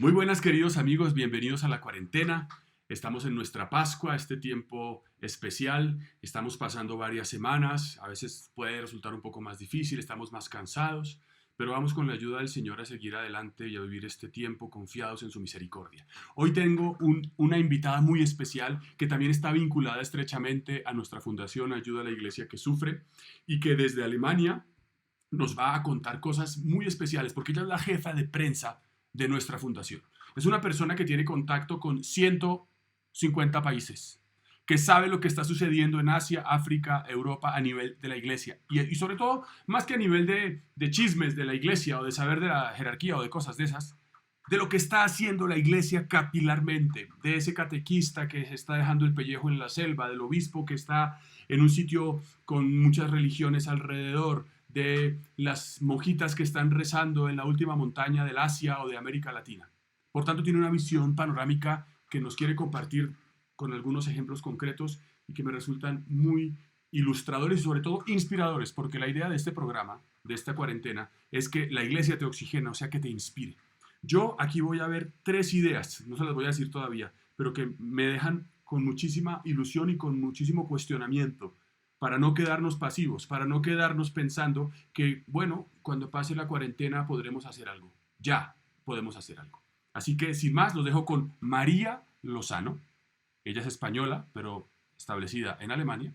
Muy buenas queridos amigos, bienvenidos a la cuarentena. Estamos en nuestra Pascua, este tiempo especial. Estamos pasando varias semanas, a veces puede resultar un poco más difícil, estamos más cansados, pero vamos con la ayuda del Señor a seguir adelante y a vivir este tiempo confiados en su misericordia. Hoy tengo una invitada muy especial que también está vinculada estrechamente a nuestra fundación Ayuda a la Iglesia que Sufre y que desde Alemania nos va a contar cosas muy especiales, porque ella es la jefa de prensa de nuestra fundación. Es una persona que tiene contacto con 150 países, que sabe lo que está sucediendo en Asia, África, Europa a nivel de la iglesia. Y sobre todo, más que a nivel de chismes de la iglesia o de saber de la jerarquía o de cosas de esas, de lo que está haciendo la iglesia capilarmente, de ese catequista que se está dejando el pellejo en la selva, del obispo que está en un sitio con muchas religiones alrededor, de las monjitas que están rezando en la última montaña del Asia o de América Latina. Por tanto, tiene una visión panorámica que nos quiere compartir con algunos ejemplos concretos y que me resultan muy ilustradores y sobre todo inspiradores, porque la idea de este programa, de esta cuarentena, es que la iglesia te oxigena, o sea, que te inspire. Yo aquí voy a ver tres ideas, no se las voy a decir todavía, pero que me dejan con muchísima ilusión y con muchísimo cuestionamiento para no quedarnos pasivos, para no quedarnos pensando que, bueno, cuando pase la cuarentena podremos hacer algo. Ya podemos hacer algo. Así que, sin más, los dejo con María Lozano. Ella es española, pero establecida en Alemania,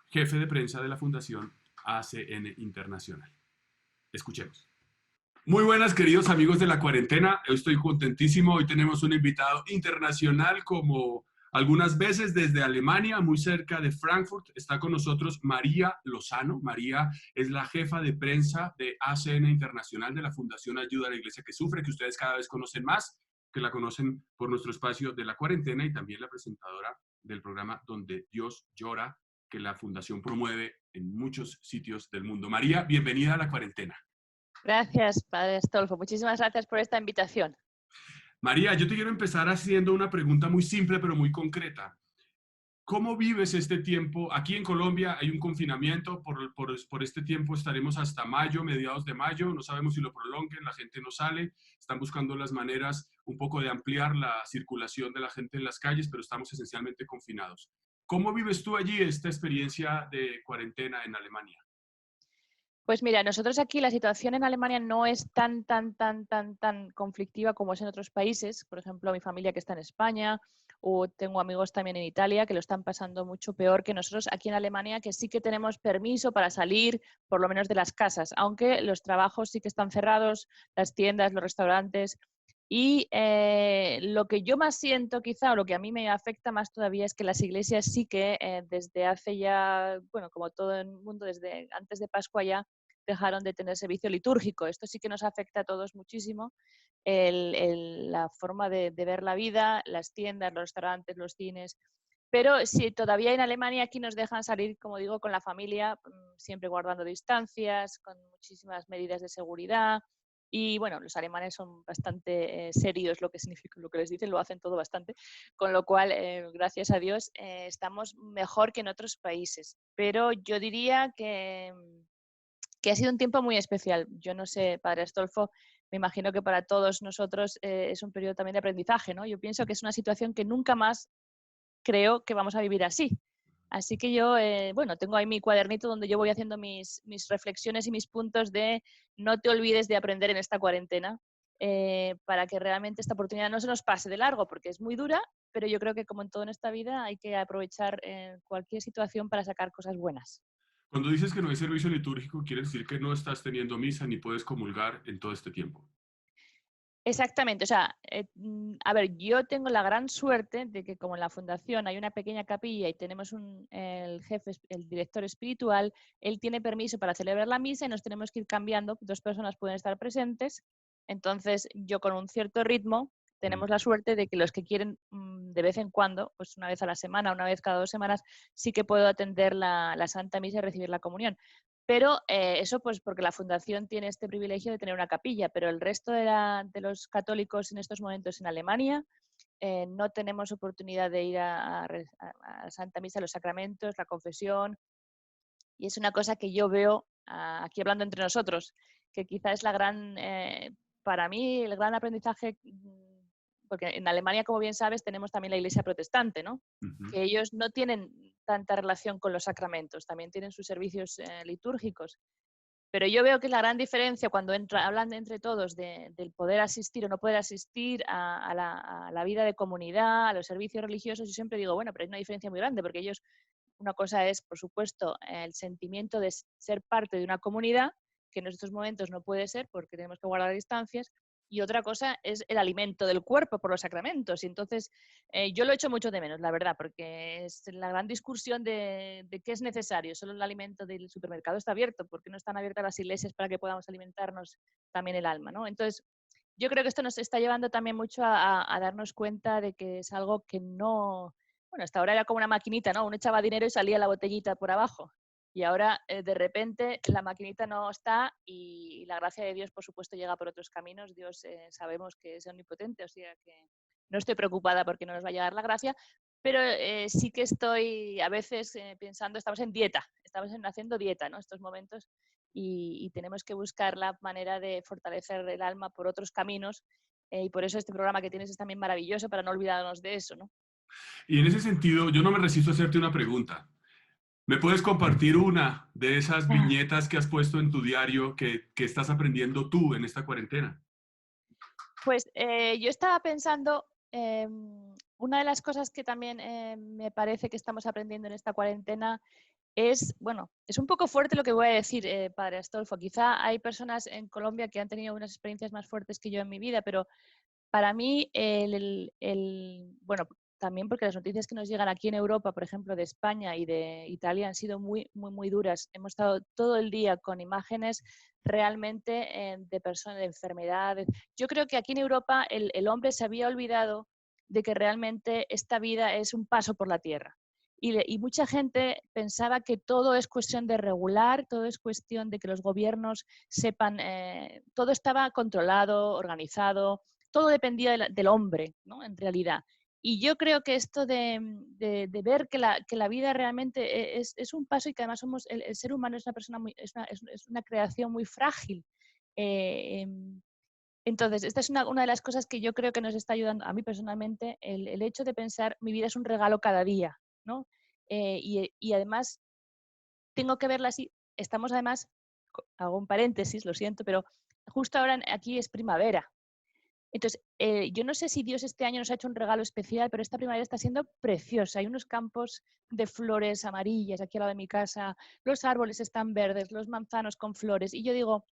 jefe de prensa de la Fundación ACN Internacional. Escuchemos. Muy buenas, queridos amigos de la cuarentena. Estoy contentísimo. Hoy tenemos un invitado internacional como algunas veces desde Alemania, muy cerca de Frankfurt. Está con nosotros María Lozano. María es la jefa de prensa de ACN Internacional de la Fundación Ayuda a la Iglesia que Sufre, que ustedes cada vez conocen más, que la conocen por nuestro espacio de la cuarentena y también la presentadora del programa Donde Dios Llora, que la Fundación promueve en muchos sitios del mundo. María, bienvenida a la cuarentena. Gracias, Padre Astolfo. Muchísimas gracias por esta invitación. María, yo te quiero empezar haciendo una pregunta muy simple pero muy concreta. ¿Cómo vives este tiempo? Aquí en Colombia hay un confinamiento, por este tiempo estaremos hasta mayo, mediados de mayo, no sabemos si lo prolonguen, la gente no sale, están buscando las maneras un poco de ampliar la circulación de la gente en las calles, pero estamos esencialmente confinados. ¿Cómo vives tú allí esta experiencia de cuarentena en Alemania? Pues mira, nosotros aquí la situación en Alemania no es tan conflictiva como es en otros países. Por ejemplo, mi familia que está en España o tengo amigos también en Italia que lo están pasando mucho peor que nosotros aquí en Alemania, que sí que tenemos permiso para salir, por lo menos de las casas, aunque los trabajos sí que están cerrados, las tiendas, los restaurantes. Y lo que yo más siento quizá, o lo que a mí me afecta más todavía, es que las iglesias sí que desde hace ya, bueno, como todo el mundo, desde antes de Pascua ya dejaron de tener servicio litúrgico. Esto sí que nos afecta a todos muchísimo, la forma de ver la vida, las tiendas, los restaurantes, los cines. Pero si todavía en Alemania aquí nos dejan salir, como digo, con la familia, siempre guardando distancias, con muchísimas medidas de seguridad. Y bueno, los alemanes son bastante serios, lo que significa, lo que les dicen, lo hacen todo bastante, con lo cual, gracias a Dios, estamos mejor que en otros países. Pero yo diría que ha sido un tiempo muy especial. Yo no sé, Padre Astolfo, me imagino que para todos nosotros es un periodo también de aprendizaje, ¿no? Yo pienso que es una situación que nunca más creo que vamos a vivir así. Así que yo, bueno, tengo ahí mi cuadernito donde yo voy haciendo mis reflexiones y mis puntos de no te olvides de aprender en esta cuarentena, para que realmente esta oportunidad no se nos pase de largo, porque es muy dura, pero yo creo que como en todo en esta vida hay que aprovechar cualquier situación para sacar cosas buenas. Cuando dices que no hay servicio litúrgico, quiere decir que no estás teniendo misa ni puedes comulgar en todo este tiempo. Exactamente, o sea, a ver, yo tengo la gran suerte de que como en la fundación hay una pequeña capilla y tenemos el jefe, el director espiritual, él tiene permiso para celebrar la misa y nos tenemos que ir cambiando, dos personas pueden estar presentes, entonces yo con un cierto ritmo Mm. tenemos la suerte de que los que quieren de vez en cuando, pues una vez a la semana, una vez cada 2 semanas, sí que puedo atender la Santa Misa y recibir la comunión. Pero eso pues porque la fundación tiene este privilegio de tener una capilla, pero el resto de los católicos en estos momentos en Alemania no tenemos oportunidad de ir a Santa Misa, los sacramentos, la confesión, y es una cosa que yo veo, aquí hablando entre nosotros, que quizá es para mí, el gran aprendizaje porque en Alemania, como bien sabes, tenemos también la iglesia protestante, ¿no? Ujú. Que ellos no tienen tanta relación con los sacramentos, también tienen sus servicios litúrgicos. Pero yo veo que la gran diferencia cuando hablan entre todos del poder asistir o no poder asistir a la vida de comunidad, a los servicios religiosos, yo siempre digo, bueno, pero hay una diferencia muy grande, porque ellos, una cosa es, por supuesto, el sentimiento de ser parte de una comunidad, que en estos momentos no puede ser porque tenemos que guardar distancias, y otra cosa es el alimento del cuerpo por los sacramentos. Y entonces yo lo echo mucho de menos, la verdad, porque es la gran discusión de qué es necesario. Solo el alimento del supermercado está abierto, porque no están abiertas las iglesias para que podamos alimentarnos también el alma, ¿no? Entonces, yo creo que esto nos está llevando también mucho a darnos cuenta de que es algo que no... Bueno, hasta ahora era como una maquinita, ¿no? Uno echaba dinero y salía la botellita por abajo. Y ahora, de repente, la maquinita no está y la gracia de Dios, por supuesto, llega por otros caminos. Dios sabemos que es omnipotente, o sea que no estoy preocupada porque no nos va a llegar la gracia, pero sí que estoy a veces pensando, estamos en dieta, haciendo dieta, ¿no? Estos momentos y tenemos que buscar la manera de fortalecer el alma por otros caminos y por eso este programa que tienes es también maravilloso para no olvidarnos de eso, ¿no? Y en ese sentido, yo no me resisto a hacerte una pregunta. ¿Me puedes compartir una de esas viñetas que has puesto en tu diario que estás aprendiendo tú en esta cuarentena? Pues yo estaba pensando, una de las cosas que también me parece que estamos aprendiendo en esta cuarentena es, bueno, es un poco fuerte lo que voy a decir, padre Astolfo. Quizá hay personas en Colombia que han tenido unas experiencias más fuertes que yo en mi vida, pero para mí, bueno, también porque las noticias que nos llegan aquí en Europa, por ejemplo, de España y de Italia, han sido muy, muy, muy duras. Hemos estado todo el día con imágenes realmente de personas, de enfermedades. Yo creo que aquí en Europa el hombre se había olvidado de que realmente esta vida es un paso por la tierra. Y mucha gente pensaba que todo es cuestión de regular, todo es cuestión de que los gobiernos sepan, todo estaba controlado, organizado, todo dependía del hombre, ¿no? En realidad. Y yo creo que esto de ver que la vida realmente es un paso y que además somos, el ser humano es una persona muy, es una creación muy frágil. Eh, entonces, esta es una de las cosas que yo creo que nos está ayudando a mí personalmente, el hecho de pensar mi vida es un regalo cada día, ¿no? Y además tengo que verla así. Estamos además, hago un paréntesis, lo siento, pero justo ahora aquí es primavera. Entonces, yo no sé si Dios este año nos ha hecho un regalo especial, pero esta primavera está siendo preciosa. Hay unos campos de flores amarillas aquí al lado de mi casa, los árboles están verdes, los manzanos con flores. Y yo digo,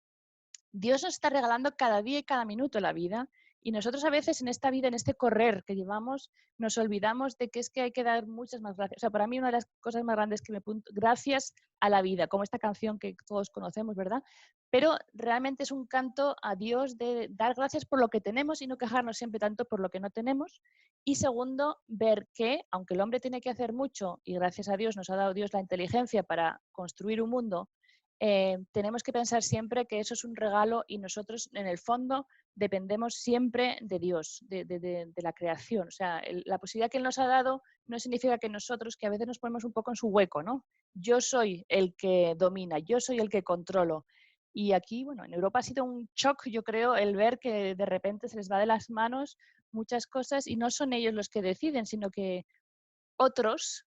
Dios nos está regalando cada día y cada minuto la vida y nosotros a veces en esta vida, en este correr que llevamos, nos olvidamos de que es que hay que dar muchas más gracias. O sea, para mí una de las cosas más grandes que me punto, gracias a la vida, como esta canción que todos conocemos, ¿verdad? Pero realmente es un canto a Dios de dar gracias por lo que tenemos y no quejarnos siempre tanto por lo que no tenemos. Y segundo, ver que, aunque el hombre tiene que hacer mucho y gracias a Dios nos ha dado Dios la inteligencia para construir un mundo, tenemos que pensar siempre que eso es un regalo y nosotros en el fondo dependemos siempre de Dios, de la creación. O sea, la posibilidad que Él nos ha dado no significa que nosotros, que a veces nos ponemos un poco en su hueco, ¿no? Yo soy el que domina, yo soy el que controlo. Y aquí, bueno, en Europa ha sido un shock, yo creo, el ver que de repente se les va de las manos muchas cosas y no son ellos los que deciden, sino que otros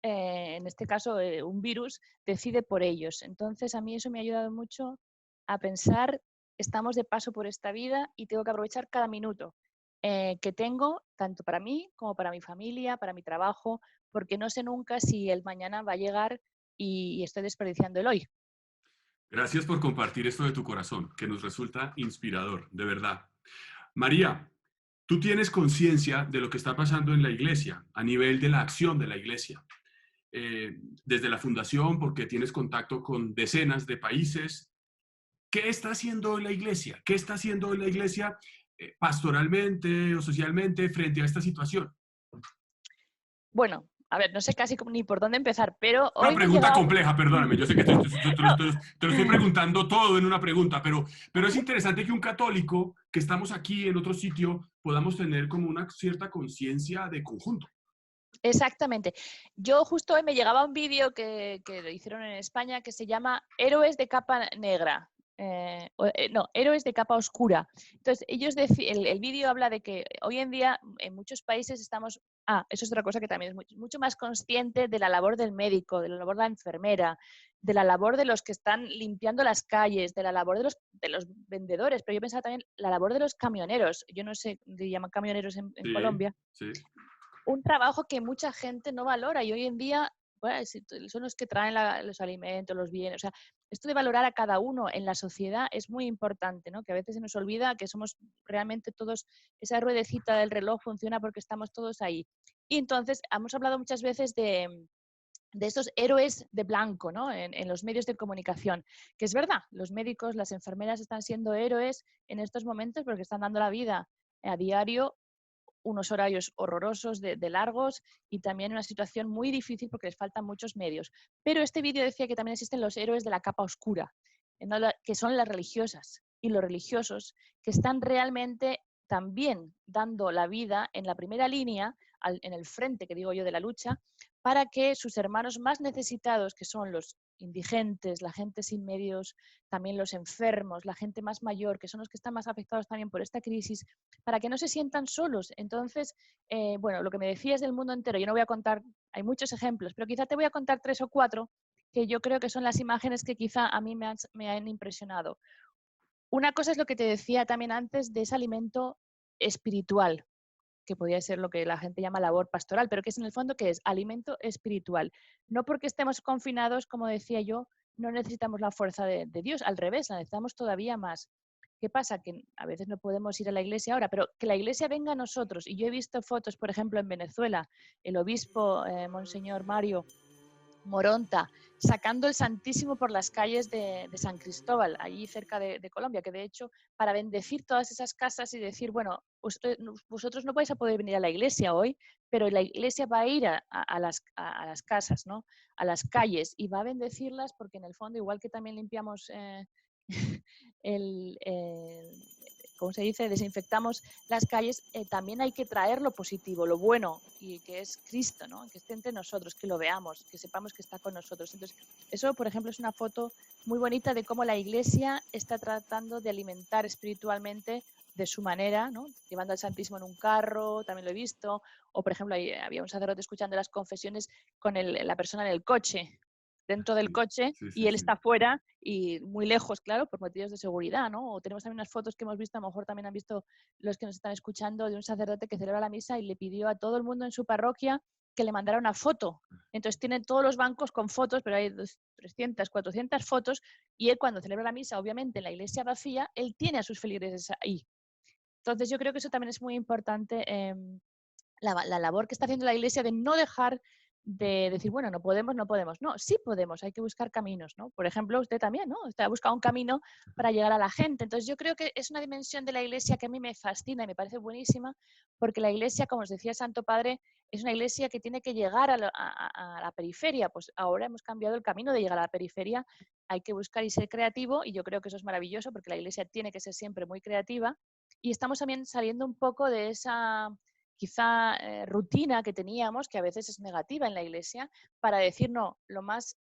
en este caso un virus, decide por ellos. Entonces, a mí eso me ha ayudado mucho a pensar, estamos de paso por esta vida y tengo que aprovechar cada minuto que tengo, tanto para mí como para mi familia, para mi trabajo, porque no sé nunca si el mañana va a llegar y estoy desperdiciando el hoy. Gracias por compartir esto de tu corazón, que nos resulta inspirador, de verdad. María, tú tienes conciencia de lo que está pasando en la iglesia, a nivel de la acción de la iglesia. Desde la fundación, porque tienes contacto con decenas de países. ¿Qué está haciendo hoy la iglesia? ¿Qué está haciendo hoy la iglesia pastoralmente o socialmente frente a esta situación? Bueno, a ver, no sé casi ni por dónde empezar, pero Una hoy me pregunta llegaba... compleja, perdóname, yo sé que te lo estoy No, preguntando todo en una pregunta, pero es interesante que un católico que estamos aquí en otro sitio podamos tener como una cierta conciencia de conjunto. exactamente. Yo justo hoy me llegaba un vídeo que lo hicieron en España que se llama Héroes de capa negra. no, héroes de capa oscura. Entonces, el vídeo habla de que hoy en día en muchos países estamos, eso es otra cosa que también es mucho más consciente de la labor del médico, de la labor de la enfermera, de la labor de los que están limpiando las calles, de la labor de los vendedores, pero yo pensaba también la labor de los camioneros. Yo no sé, le llaman camioneros en Sí, Colombia. sí, Un trabajo que mucha gente no valora y hoy en día bueno, son los que traen los alimentos, los bienes. O sea, esto de valorar a cada uno en la sociedad es muy importante, ¿no? Que a veces se nos olvida que somos realmente todos, esa ruedecita del reloj funciona porque estamos todos ahí. Y entonces, hemos hablado muchas veces de estos héroes de blanco, ¿no? En los medios de comunicación, que es verdad, los médicos, las enfermeras están siendo héroes en estos momentos porque están dando la vida a diario, unos horarios horrorosos de largos y también una situación muy difícil porque les faltan muchos medios. Pero este vídeo decía que también existen los héroes de la capa oscura, que son las religiosas y los religiosos que están realmente también dando la vida en la primera línea, en el frente, que digo yo, de la lucha, para que sus hermanos más necesitados, que son los indigentes, la gente sin medios, también los enfermos, la gente más mayor, que son los que están más afectados también por esta crisis, para que no se sientan solos. Entonces, bueno, lo que me decías del mundo entero, yo no voy a contar, hay muchos ejemplos, pero quizá te voy a contar 3 o 4 que yo creo que son las imágenes que quizá a mí me han impresionado. Una cosa es lo que te decía también antes de ese alimento espiritual, que podría ser lo que la gente llama labor pastoral, pero que es en el fondo que es alimento espiritual. No porque estemos confinados, como decía yo, no necesitamos la fuerza de Dios, al revés, la necesitamos todavía más. ¿Qué pasa? Que a veces no podemos ir a la iglesia ahora, pero que la iglesia venga a nosotros. Y yo he visto fotos, por ejemplo, en Venezuela, el obispo Monseñor Mario Moronta, sacando el Santísimo por las calles de San Cristóbal, allí cerca de Colombia, que de hecho, para bendecir todas esas casas y decir, bueno, vosotros no vais a poder venir a la iglesia hoy, pero la iglesia va a ir a las casas, ¿no? A las calles y va a bendecirlas porque en el fondo, igual que también limpiamos el, ¿cómo se dice? Desinfectamos las calles, también hay que traer lo positivo, lo bueno, y que es Cristo, ¿no? Que esté entre nosotros, que lo veamos, que sepamos que está con nosotros. Entonces, eso, por ejemplo, es una foto muy bonita de cómo la Iglesia está tratando de alimentar espiritualmente de su manera, ¿no? Llevando al Santísimo en un carro, también lo he visto, o por ejemplo, había un sacerdote escuchando las confesiones con la persona en el coche, dentro del sí, coche, sí, y sí, él sí. está fuera y muy lejos, claro, por motivos de seguridad, ¿no? O tenemos también unas fotos que hemos visto, a lo mejor también han visto los que nos están escuchando, de un sacerdote que celebra la misa y le pidió a todo el mundo en su parroquia que le mandara una foto. Entonces tienen todos los bancos con fotos, pero hay 300, 400 fotos, y él cuando celebra la misa, obviamente en la iglesia vacía, él tiene a sus feligreses ahí. Entonces yo creo que eso también es muy importante, la labor que está haciendo la Iglesia de no dejar de decir, bueno, no podemos, no podemos. No, sí podemos, hay que buscar caminos, ¿no? Por ejemplo, usted también, ¿no? Usted ha buscado un camino para llegar a la gente. Entonces, yo creo que es una dimensión de la Iglesia que a mí me fascina y me parece buenísima, porque la Iglesia, como os decía Santo Padre, es una Iglesia que tiene que llegar a la periferia. Pues ahora hemos cambiado el camino de llegar a la periferia. Hay que buscar y ser creativo, y yo creo que eso es maravilloso, porque la Iglesia tiene que ser siempre muy creativa. Y estamos también saliendo un poco de esa quizá rutina que teníamos, que a veces es negativa en la iglesia, para decir, no,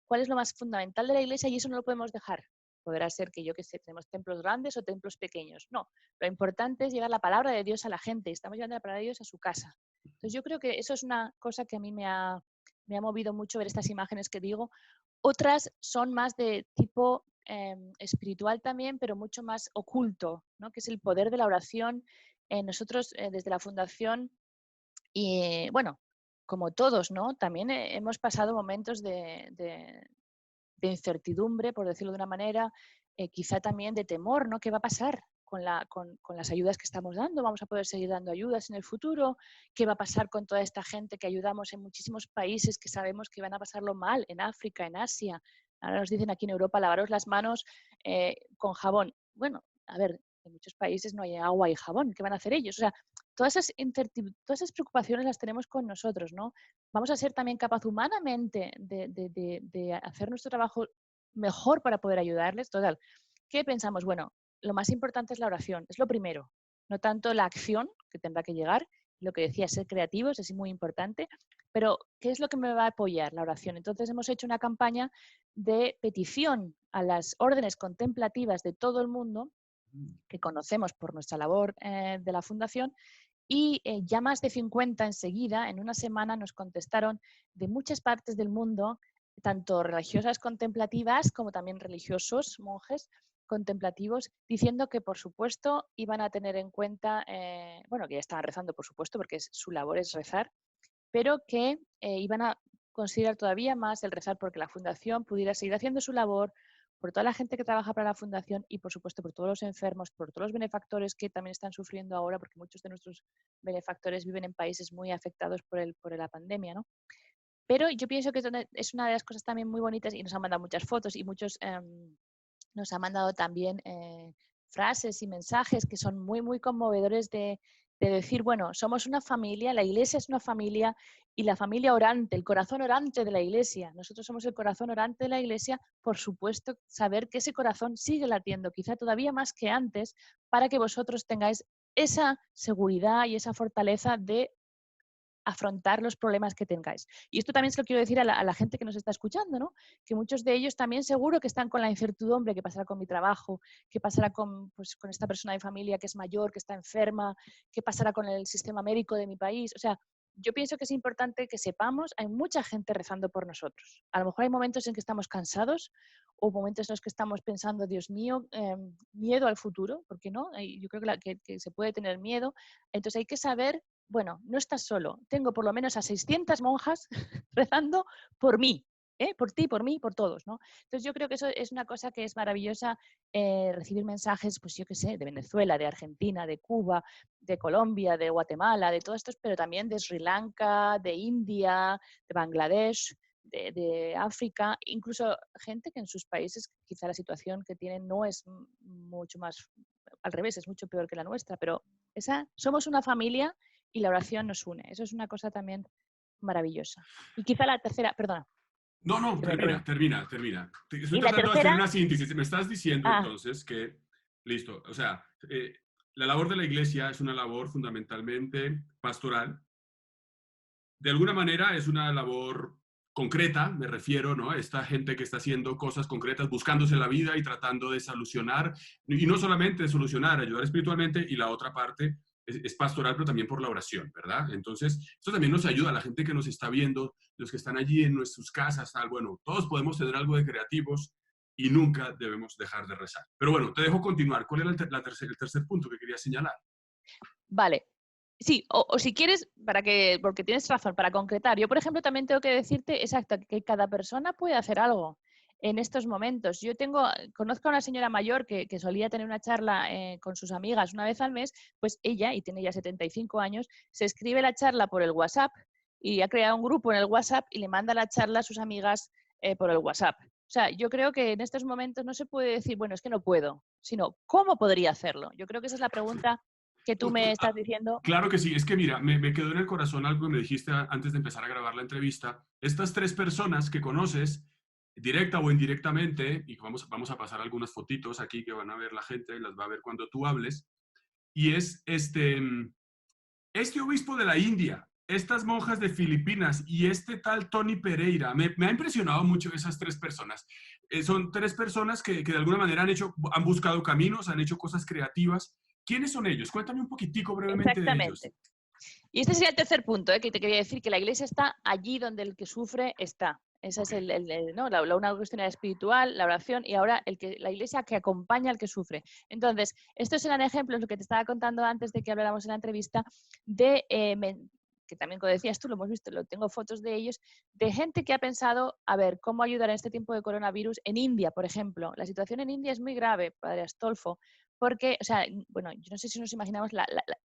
cuál es lo más fundamental de la iglesia y eso no lo podemos dejar. Podrá ser que yo que sé, tenemos templos grandes o templos pequeños. No, lo importante es llevar la palabra de Dios a la gente y estamos llevando la palabra de Dios a su casa. Entonces yo creo que eso es una cosa que a mí me ha movido mucho ver estas imágenes que digo. Otras son más de tipo espiritual también, pero mucho más oculto, ¿no? Que es el poder de la oración. Nosotros desde la Fundación y bueno, como todos, ¿no? También hemos pasado momentos de incertidumbre, por decirlo de una manera, quizá también de temor, ¿no? ¿Qué va a pasar con las ayudas que estamos dando? ¿Vamos a poder seguir dando ayudas en el futuro? ¿Qué va a pasar con toda esta gente que ayudamos en muchísimos países que sabemos que van a pasarlo mal, en África, en Asia? Ahora nos dicen aquí en Europa, lavaros las manos con jabón. Bueno, a ver, en muchos países no hay agua y jabón. ¿Qué van a hacer ellos? O sea, todas esas preocupaciones las tenemos con nosotros, ¿no? Vamos a ser también capaz humanamente de hacer nuestro trabajo mejor para poder ayudarles. Total, ¿qué pensamos? Bueno, lo más importante es la oración, es lo primero, no tanto la acción que tendrá que llegar, lo que decía, ser creativos es muy importante, pero ¿qué es lo que me va a apoyar? La oración. Entonces hemos hecho una campaña de petición a las órdenes contemplativas de todo el mundo, Mm. que conocemos por nuestra labor de la Fundación, y ya más de 50 enseguida, en una semana, nos contestaron de muchas partes del mundo, tanto religiosas contemplativas como también religiosos, monjes contemplativos, diciendo que por supuesto iban a tener en cuenta, bueno, que ya estaban rezando por supuesto, porque su labor es rezar, pero que iban a considerar todavía más el rezar porque la Fundación pudiera seguir haciendo su labor, por toda la gente que trabaja para la Fundación y, por supuesto, por todos los enfermos, por todos los benefactores que también están sufriendo ahora, porque muchos de nuestros benefactores viven en países muy afectados por la pandemia, ¿no? Pero yo pienso que es una de las cosas también muy bonitas y nos han mandado muchas fotos y muchos nos han mandado también frases y mensajes que son muy, muy conmovedores de decir, bueno, somos una familia, la iglesia es una familia y la familia orante, el corazón orante de la iglesia. Nosotros somos el corazón orante de la iglesia, por supuesto, saber que ese corazón sigue latiendo, quizá todavía más que antes, para que vosotros tengáis esa seguridad y esa fortaleza de afrontar los problemas que tengáis. Y esto también se lo quiero decir a la gente que nos está escuchando, ¿no? Que muchos de ellos también seguro que están con la incertidumbre, qué pasará con mi trabajo, qué pasará con, pues, con esta persona de familia que es mayor, que está enferma, qué pasará con el sistema médico de mi país. O sea, yo pienso que es importante que sepamos, hay mucha gente rezando por nosotros. A lo mejor hay momentos en que estamos cansados o momentos en los que estamos pensando, Dios mío, miedo al futuro, ¿por qué no? Yo creo que se puede tener miedo. Entonces hay que saber, bueno, no estás solo. Tengo por lo menos a 600 monjas rezando por mí, por ti, por mí, por todos, ¿no? Entonces yo creo que eso es una cosa que es maravillosa, recibir mensajes, pues yo qué sé, de Venezuela, de Argentina, de Cuba, de Colombia, de Guatemala, de todos estos, pero también de Sri Lanka, de India, de Bangladesh, de África, incluso gente que en sus países quizá la situación que tienen no es mucho más, al revés, es mucho peor que la nuestra, pero somos una familia y la oración nos une. Eso es una cosa también maravillosa. Y quizá la tercera, perdona, No, no, se me termina, olvidó. termina, termina. Estoy Y la tratando de hacer tercera, una síntesis. Me estás diciendo ah, entonces que, listo, o sea, la labor de la iglesia es una labor fundamentalmente pastoral. De alguna manera es una labor concreta, me refiero, ¿no? Esta gente que está haciendo cosas concretas, buscándose la vida y tratando de solucionar, y no solamente de solucionar, ayudar espiritualmente, y la otra parte es pastoral, pero también por la oración, ¿verdad? Entonces, esto también nos ayuda a la gente que nos está viendo, los que están allí en nuestras casas, tal, bueno, todos podemos tener algo de creativos y nunca debemos dejar de rezar. Pero bueno, te dejo continuar. ¿Cuál era el tercer punto que quería señalar? vale. Sí, o si quieres, porque tienes razón, para concretar. Yo, por ejemplo, también tengo que decirte, exacto, que cada persona puede hacer algo en estos momentos. Conozco a una señora mayor que solía tener una charla con sus amigas una vez al mes, pues ella, y tiene ya 75 años, se escribe la charla por el WhatsApp y ha creado un grupo en el WhatsApp y le manda la charla a sus amigas por el WhatsApp. O sea, yo creo que en estos momentos no se puede decir, bueno, es que no puedo, sino ¿cómo podría hacerlo? Yo creo que esa es la pregunta que tú me estás diciendo. Claro que sí, es que mira, me quedó en el corazón algo que me dijiste antes de empezar a grabar la entrevista. Estas tres personas que conoces, directa o indirectamente, y vamos a pasar algunas fotitos aquí que van a ver la gente, las va a ver cuando tú hables, y es este obispo de la India, estas monjas de Filipinas y este tal Tony Pereira. Me ha impresionado mucho esas tres personas. Son tres personas que de alguna manera han buscado caminos, han hecho cosas creativas. ¿Quiénes son ellos? Cuéntame un poquitico brevemente de ellos. Exactamente. Y este sería el tercer punto, que te quería decir, que la iglesia está allí donde el que sufre está. Esa es Ok. ¿no? Una cuestión espiritual, la oración, y ahora la iglesia que acompaña al que sufre. Entonces, estos eran ejemplos, lo que te estaba contando antes de que habláramos en la entrevista, que también, como decías tú, lo hemos visto, tengo fotos de ellos, de gente que ha pensado, a ver, cómo ayudar en este tiempo de coronavirus en India, por ejemplo. La situación en India es muy grave, padre Astolfo, porque, o sea, bueno, yo no sé si nos imaginamos,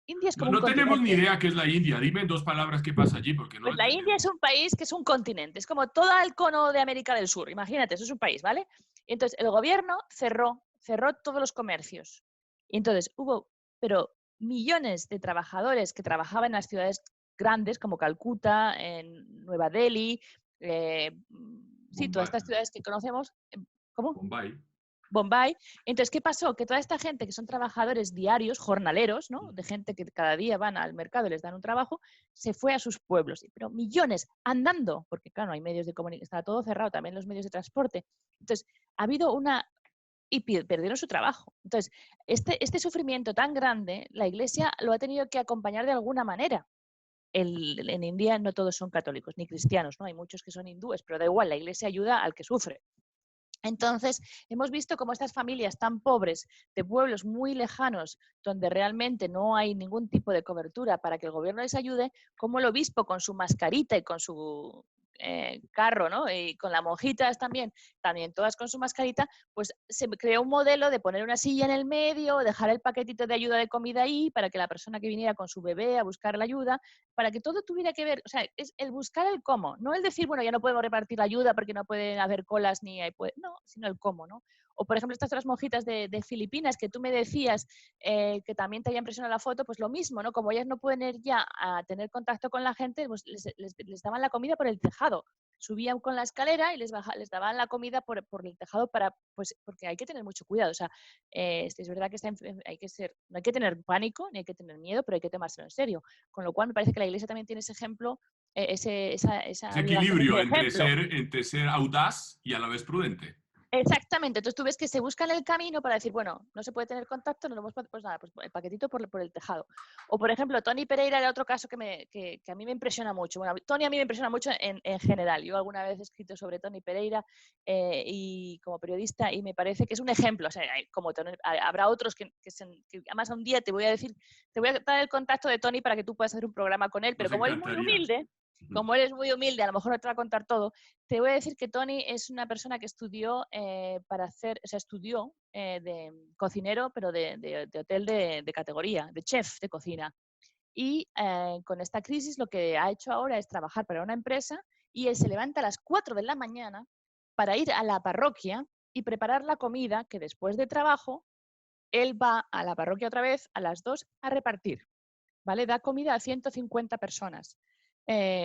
India es No, como un no tenemos ni continente. idea qué es la India. Dime en dos palabras qué pasa allí, porque no Pues lo la India entendemos. es un país que es un continente, es como todo el cono de América del Sur. Imagínate, eso es un país, ¿vale? Y entonces el gobierno cerró todos los comercios. Y entonces hubo, pero millones de trabajadores que trabajaban en las ciudades grandes como Calcuta, en Nueva Delhi, sí, todas Bombay. estas ciudades que conocemos. ¿Cómo? Bombay. Bombay. Entonces, ¿qué pasó? Que toda esta gente que son trabajadores diarios, jornaleros, ¿no? De gente que cada día van al mercado y les dan un trabajo, se fue a sus pueblos. Pero millones, andando, porque claro, no hay medios de comunicación, está todo cerrado, también los medios de transporte. Entonces, ha habido una... Y perdieron su trabajo. Entonces, este sufrimiento tan grande, la Iglesia lo ha tenido que acompañar de alguna manera. En India no todos son católicos ni cristianos, ¿no? Hay muchos que son hindúes, pero da igual, la Iglesia ayuda al que sufre. Entonces, hemos visto cómo estas familias tan pobres de pueblos muy lejanos, donde realmente no hay ningún tipo de cobertura para que el gobierno les ayude, como el obispo con su mascarita y con su carro, ¿no? Y con las monjitas también todas con su mascarita, pues se creó un modelo de poner una silla en el medio, dejar el paquetito de ayuda de comida ahí para que la persona que viniera con su bebé a buscar la ayuda, para que todo tuviera que ver, o sea, es el buscar el cómo, no el decir, bueno, ya no podemos repartir la ayuda porque no pueden haber colas ni hay, no, sino el cómo, ¿no? O, por ejemplo, estas otras monjitas de Filipinas que tú me decías que también te había impresionado la foto, pues lo mismo, ¿no? Como ellas no pueden ir ya a tener contacto con la gente, pues les daban la comida por el tejado. Subían con la escalera y les daban la comida por el tejado pues, porque hay que tener mucho cuidado. O sea, es verdad que no hay que tener pánico ni hay que tener miedo, pero hay que tomárselo en serio. Con lo cual me parece que la Iglesia también tiene ese ejemplo, esa Ese obligación de equilibrio ser ejemplo. entre ser audaz y a la vez prudente. Exactamente, entonces tú ves que se buscan el camino para decir, bueno, no se puede tener contacto, no lo hemos, pues nada, pues el paquetito por el tejado. O por ejemplo, Tony Pereira era otro caso que a mí me impresiona mucho. Bueno, Tony a mí me impresiona mucho en general. Yo alguna vez he escrito sobre Tony Pereira y como periodista y me parece que es un ejemplo. O sea, como Tony, habrá otros que además un día te voy a decir, te voy a dar el contacto de Tony para que tú puedas hacer un programa con él, pero Nos encantaría. como él es muy humilde, a lo mejor no te va a contar todo. Te voy a decir que Tony es una persona que estudió estudió de cocinero, pero de hotel de categoría, de chef de cocina. Y con esta crisis lo que ha hecho ahora es trabajar para una empresa y él se levanta a las 4 de la mañana para ir a la parroquia y preparar la comida que después de trabajo él va a la parroquia otra vez a las 2 a repartir. ¿Vale? Da comida a 150 personas.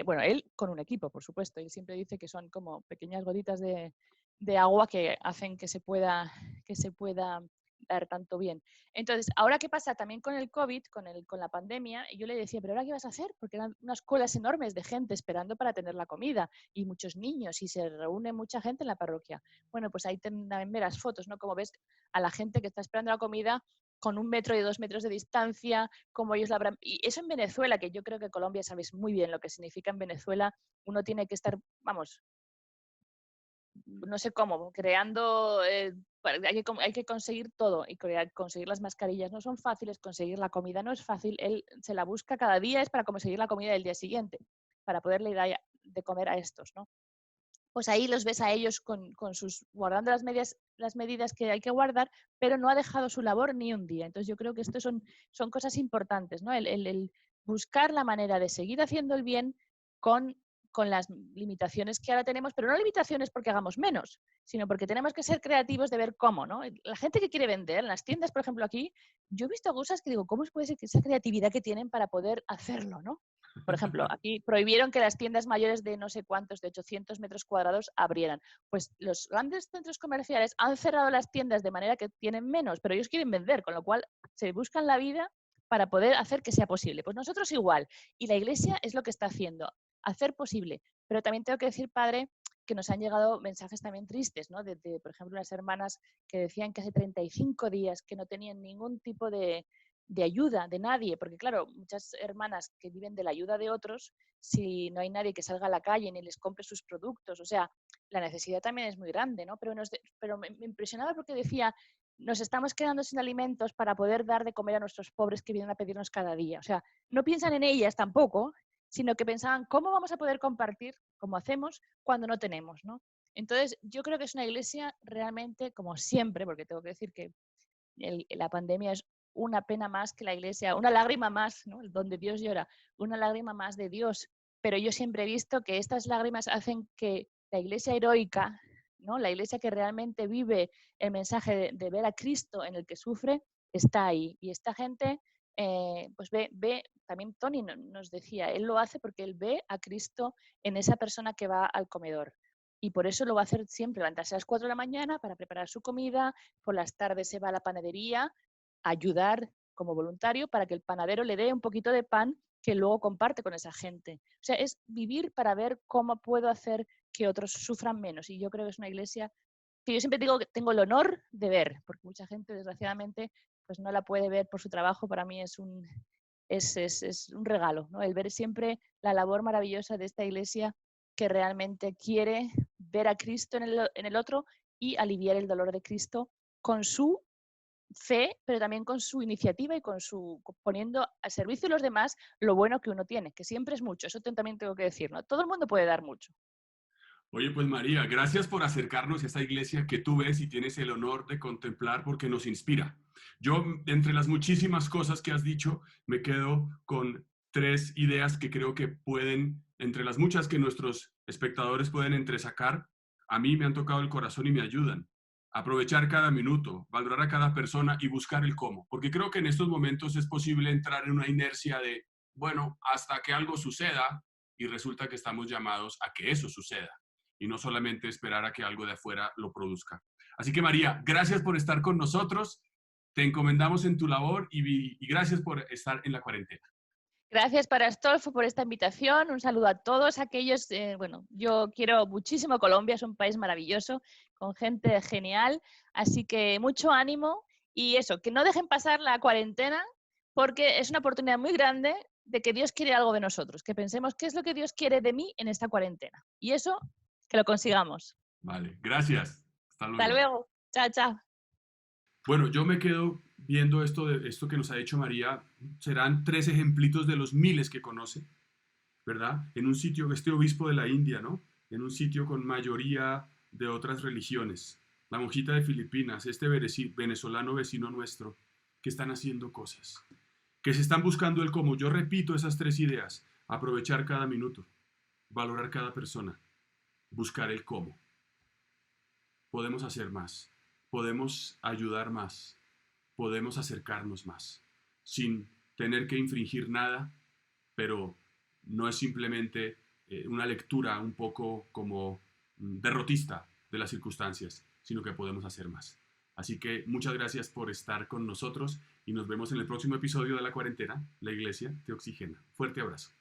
Bueno, él con un equipo, por supuesto. Él siempre dice que son como pequeñas gotitas de agua que hacen que se pueda dar tanto bien. Entonces, ahora qué pasa también con el COVID, con la pandemia, y yo le decía, pero ahora qué vas a hacer, porque eran unas colas enormes de gente esperando para tener la comida y muchos niños y se reúne mucha gente en la parroquia. Bueno, pues ahí también verás fotos, ¿no? Como ves a la gente que está esperando la comida con 1 metro y 2 metros de distancia, como ellos la habrán... Y eso en Venezuela, que yo creo que Colombia sabéis muy bien lo que significa en Venezuela, uno tiene que estar, vamos, no sé cómo, creando, hay que conseguir todo y conseguir las mascarillas no son fáciles, conseguir la comida no es fácil, él se la busca cada día es para conseguir la comida del día siguiente, para poderle dar de comer a estos, ¿no? Pues ahí los ves a ellos con sus, guardando las medidas que hay que guardar, pero no ha dejado su labor ni un día. Entonces yo creo que esto son cosas importantes, ¿no? El buscar la manera de seguir haciendo el bien con, con las limitaciones que ahora tenemos, pero no limitaciones porque hagamos menos, sino porque tenemos que ser creativos de ver cómo, ¿no? La gente que quiere vender, en las tiendas, por ejemplo, aquí, yo he visto cosas que digo, ¿cómo puede ser que esa creatividad que tienen para poder hacerlo, ¿no? Por ejemplo, aquí prohibieron que las tiendas mayores de no sé cuántos, de 800 metros cuadrados, abrieran. Pues los grandes centros comerciales han cerrado las tiendas de manera que tienen menos, pero ellos quieren vender, con lo cual se buscan la vida para poder hacer que sea posible. Pues nosotros igual. Y la Iglesia es lo que está haciendo, hacer posible. Pero también tengo que decir, padre, que nos han llegado mensajes también tristes, ¿no? Por ejemplo, unas hermanas que decían que hace 35 días que no tenían ningún tipo de ayuda de nadie, porque claro, muchas hermanas que viven de la ayuda de otros, si no hay nadie que salga a la calle ni les compre sus productos, o sea, la necesidad también es muy grande, ¿no? Pero me impresionaba porque decía, nos estamos quedando sin alimentos para poder dar de comer a nuestros pobres que vienen a pedirnos cada día. O sea, no piensan en ellas tampoco, sino que pensaban, ¿cómo vamos a poder compartir como hacemos cuando no tenemos, ¿no? Entonces, yo creo que es una iglesia realmente, como siempre, porque tengo que decir que la pandemia es una pena más que la iglesia, una lágrima más, ¿no? Donde Dios llora, una lágrima más de Dios. Pero yo siempre he visto que estas lágrimas hacen que la iglesia heroica, ¿no? La iglesia que realmente vive el mensaje de ver a Cristo en el que sufre, está ahí. Y esta gente, pues también Tony nos decía, él lo hace porque él ve a Cristo en esa persona que va al comedor. y por eso lo va a hacer siempre, levantarse a las 4 de la mañana para preparar su comida, por las tardes se va a la panadería a ayudar como voluntario para que el panadero le dé un poquito de pan que luego comparte con esa gente. O sea, es vivir para ver cómo puedo hacer que otros sufran menos. Y yo creo que es una iglesia que yo siempre digo que tengo el honor de ver, porque mucha gente, desgraciadamente, pues no la puede ver por su trabajo. Para mí es un regalo, ¿no? El ver siempre la labor maravillosa de esta iglesia que realmente quiere ver a Cristo en el otro y aliviar el dolor de Cristo con su fe, pero también con su iniciativa y con su poniendo al servicio de los demás lo bueno que uno tiene, que siempre es mucho. Eso también tengo que decir, ¿no? Todo el mundo puede dar mucho. Oye, pues María, gracias por acercarnos a esta iglesia que tú ves y tienes el honor de contemplar porque nos inspira. Yo, entre las muchísimas cosas que has dicho, me quedo con 3 ideas que creo que pueden, entre las muchas que nuestros espectadores pueden entresacar, a mí me han tocado el corazón y me ayudan. Aprovechar cada minuto, valorar a cada persona y buscar el cómo. Porque creo que en estos momentos es posible entrar en una inercia de, bueno, hasta que algo suceda y resulta que estamos llamados a que eso suceda y no solamente esperar a que algo de afuera lo produzca. Así que María, gracias por estar con nosotros, te encomendamos en tu labor y gracias por estar en la cuarentena. Gracias para Astolfo por esta invitación. Un saludo a todos aquellos. Bueno, yo quiero muchísimo Colombia, es un país maravilloso, con gente genial. Así que mucho ánimo y eso, que no dejen pasar la cuarentena porque es una oportunidad muy grande de que Dios quiere algo de nosotros, que pensemos qué es lo que Dios quiere de mí en esta cuarentena. Y eso, que lo consigamos. Vale, gracias. Hasta Hasta luego. luego. Chao, chao. Bueno, yo me quedo viendo esto que nos ha dicho María. Serán 3 ejemplitos de los miles que conoce, ¿verdad? En un sitio, este obispo de la India, ¿no? En un sitio con mayoría de otras religiones. La monjita de Filipinas, este venezolano vecino nuestro, que están haciendo cosas, que se están buscando el cómo. Yo repito esas 3 ideas. Aprovechar cada minuto, valorar cada persona, buscar el cómo. Podemos hacer más, podemos ayudar más, podemos acercarnos más, sin tener que infringir nada, pero no es simplemente una lectura un poco como derrotista de las circunstancias, sino que podemos hacer más. Así que muchas gracias por estar con nosotros y nos vemos en el próximo episodio de La Cuarentena. La Iglesia te oxigena. Fuerte abrazo.